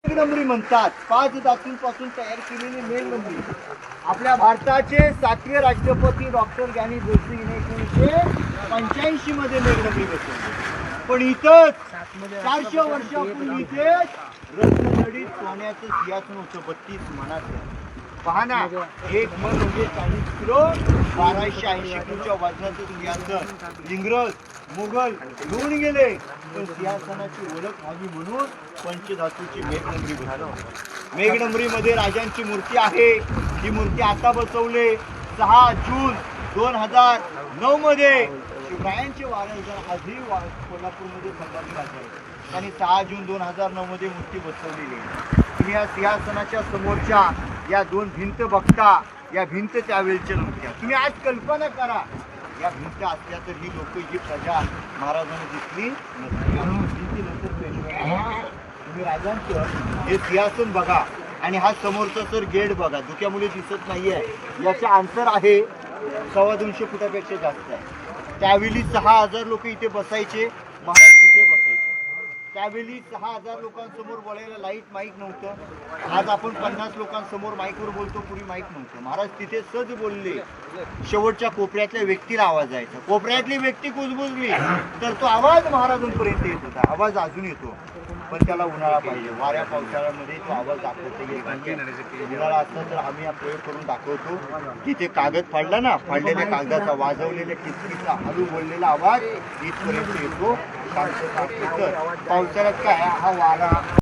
मेघडंबरी म्हणतात. 5 धातूंपासून तयार केलेली मेघडंबरी. आपल्या भारताचे 7वे राष्ट्रपती डॉक्टर ज्ञानी जोशी यांनी 1985 मध्ये मेघडंबरी बसवली. पण इथंच 400 वर्षापूर्वी इथे रत्नजडित सोन्याचं सिंहासन होतं 32 मणाचं. पहा ना, एक मन म्हणजे 40 किलो, 1280 किलोच्या वजनाचं सिंहासन. इंग्रज मुघल घेऊन गेले, पण सिंहासनाची ओळख व्हावी म्हणून पंचधातूची मेघडंबरी बसवली. मेघडंबरीमध्ये राजांची मूर्ती आहे. ही मूर्ती आता बसवले 6 जून 2009 मध्ये. शिवरायांचे वारसदार आजही कोल्हापूरमध्ये संभाजी राजा आहेत. आणि 6 जून 2009 मध्ये मूर्ती बसवलेली आहे. तुम्ही या सिंहासनाच्या समोरच्या या 2 भिंत बघता. या भिंत त्यावेळच्या नव्हत्या. तुम्ही आज कल्पना करा, या भिंत असल्या तर ही लोक जी प्रजा महाराजांना दिसली तुम्ही राजांचं हे सिंहासन बघा आणि हा समोरचा तर गेट बघा. धुक्यामुळे दिसत नाहीये. याचे अंतर आहे 250 फुटापेक्षा जास्त आहे. त्यावेळी 6000 लोक इथे बसायचे. महाराज तिथे बसायचे. त्यावेळी 6000 लोकांसमोर बोलायला लाईट माईक नव्हतं. आज आपण 50 लोकांसमोर माईकवर बोलतो, पूर्वी माईक नव्हतं. महाराज तिथे सहज बोलले. शेवटच्या कोपऱ्यातल्या व्यक्तीला आवाज यायचा. कोपऱ्यातली व्यक्ती कुजबुजली तर तो आवाज महाराजांपर्यंत येत होता. आवाज अजून येतो, पण त्याला उन्हाळा पाहिजे. वाऱ्या पावसाळ्यामध्ये तो आवाज दाखवता येईल. उन्हाळा असला तर आम्ही हा प्रयोग करून दाखवतो. तिथे कागद फाडला ना, फाडलेल्या कागदाचा वाजवलेल्या किचकीचा हळू बोललेला आवाज इथपर्यंत येतो. पावसाळ्यात काय हा वारा